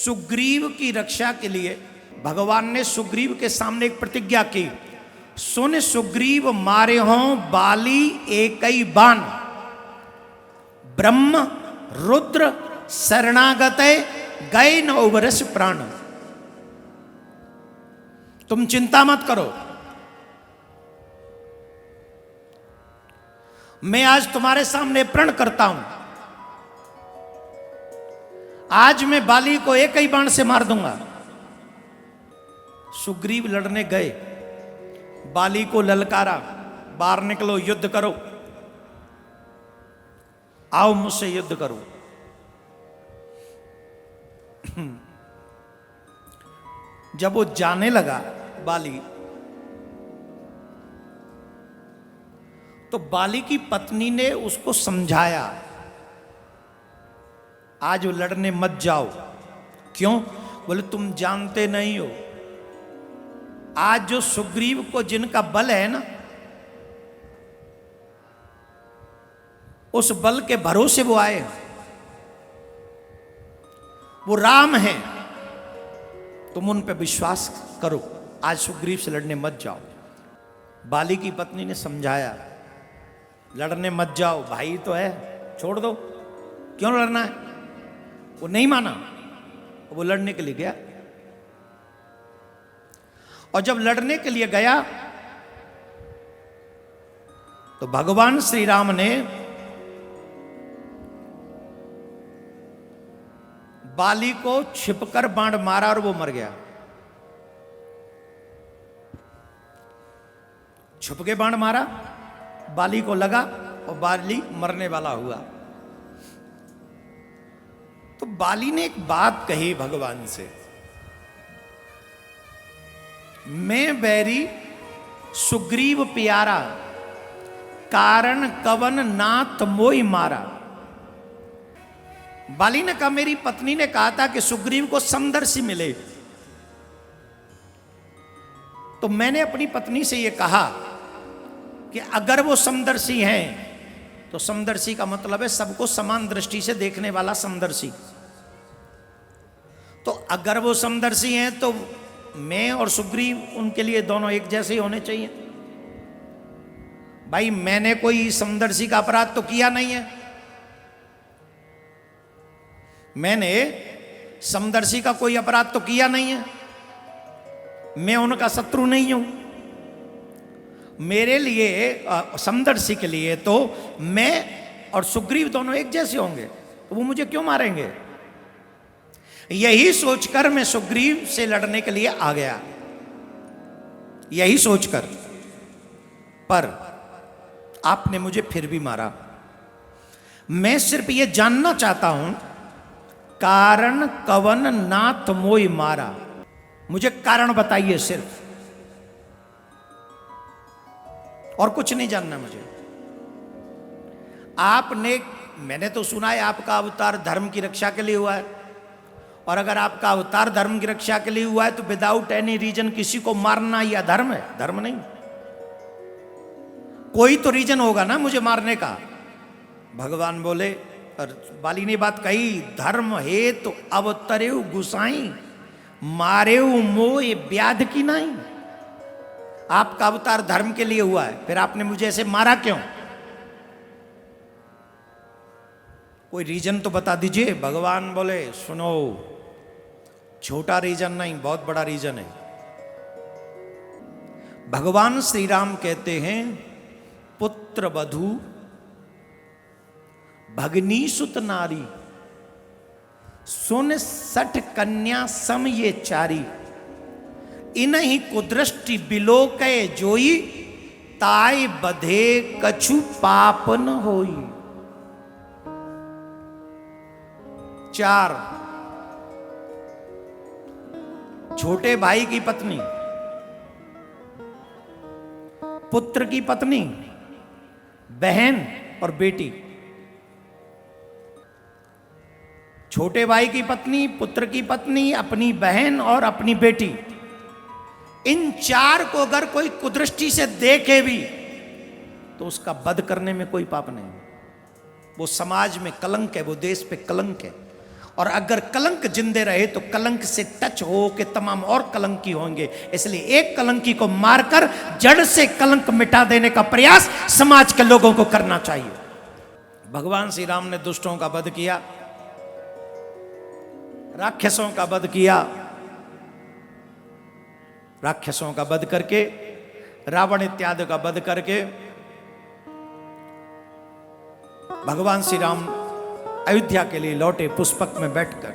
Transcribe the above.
सुग्रीव की रक्षा के लिए भगवान ने सुग्रीव के सामने एक प्रतिज्ञा की, सुन सुग्रीव मारे हों बाली एक ही बाण, ब्रह्म रुद्र शरणागते गए न उबरस प्राण। तुम चिंता मत करो, मैं आज तुम्हारे सामने प्रण करता हूं, आज मैं बाली को एक ही बाण से मार दूंगा। सुग्रीव लड़ने गए, बाली को ललकारा, बाहर निकलो युद्ध करो, आओ मुझसे युद्ध करो। जब वो जाने लगा बाली, तो बाली की पत्नी ने उसको समझाया, आज वो लड़ने मत जाओ। क्यों? बोले तुम जानते नहीं हो, आज जो सुग्रीव को जिनका बल है ना, उस बल के भरोसे वो आए, वो राम हैं, तुम उन पे विश्वास करो, आज सुग्रीव से लड़ने मत जाओ। बाली की पत्नी ने समझाया, लड़ने मत जाओ, भाई तो है, छोड़ दो, क्यों लड़ना है। वो नहीं माना, वो लड़ने के लिए गया, और जब लड़ने के लिए गया तो भगवान श्री राम ने बाली को छिपकर बाण मारा और वो मर गया। छुप के बाण मारा, बाली को लगा और बाली मरने वाला हुआ। तो बाली ने एक बात कही भगवान से, मैं बैरी सुग्रीव प्यारा, कारण कवन नाथ मोई मारा। बाली ने कहा, मेरी पत्नी ने कहा था कि सुग्रीव को समदर्शी मिले, तो मैंने अपनी पत्नी से यह कहा कि अगर वो समदर्शी हैं तो समदर्शी का मतलब है सबको समान दृष्टि से देखने वाला समदर्शी। तो अगर वो समदर्शी हैं तो मैं और सुग्रीव उनके लिए दोनों एक जैसे ही होने चाहिए। भाई मैंने कोई समदर्शी का अपराध तो किया नहीं है, मैंने समदर्शी का कोई अपराध तो किया नहीं है, मैं उनका शत्रु नहीं हूं। मेरे लिए समदर्शी के लिए तो मैं और सुग्रीव दोनों एक जैसे होंगे, तो वो मुझे क्यों मारेंगे। यही सोचकर मैं सुग्रीव से लड़ने के लिए आ गया, यही सोचकर, पर आपने मुझे फिर भी मारा। मैं सिर्फ ये जानना चाहता हूं, कारण कवन नाथ मोई मारा, मुझे कारण बताइए सिर्फ, और कुछ नहीं जानना मुझे। आपने, मैंने तो सुना है आपका अवतार धर्म की रक्षा के लिए हुआ है, और अगर आपका अवतार धर्म की रक्षा के लिए हुआ है तो विदाउट एनी रीजन किसी को मारना यह धर्म है? धर्म नहीं, कोई तो रीजन होगा ना मुझे मारने का। भगवान बोले, और बाली ने बात कही, धर्म हे तो अवतरेउ गुसाई, मारेउ मोय व्याध की नहीं। आपका अवतार धर्म के लिए हुआ है, फिर आपने मुझे ऐसे मारा क्यों? कोई रीजन तो बता दीजिए। भगवान बोले, सुनो, छोटा रीजन नहीं, बहुत बड़ा रीजन है। भगवान श्री राम कहते हैं, पुत्र वधू भगनी सुत नारी, सुन सठ कन्या सम ये चारी, इन्हीं कुदृष्टि बिलोके जोई, ताय बधे कछु पाप न होई। 4, छोटे भाई की पत्नी, पुत्र की पत्नी, बहन और बेटी। छोटे भाई की पत्नी, पुत्र की पत्नी, अपनी बहन और अपनी बेटी, इन 4 को अगर कोई कुदृष्टि से देखे भी तो उसका वध करने में कोई पाप नहीं। वो समाज में कलंक है, वो देश पे कलंक है। और अगर कलंक जिंदे रहे तो कलंक से टच हो के तमाम और कलंकी होंगे। इसलिए एक कलंकी को मारकर जड़ से कलंक मिटा देने का प्रयास समाज के लोगों को करना चाहिए। भगवान श्री राम ने दुष्टों का वध किया, राक्षसों का वध किया। राक्षसों का वध करके, रावण इत्यादि का वध करके भगवान श्री राम अयोध्या के लिए लौटे पुष्पक में बैठकर।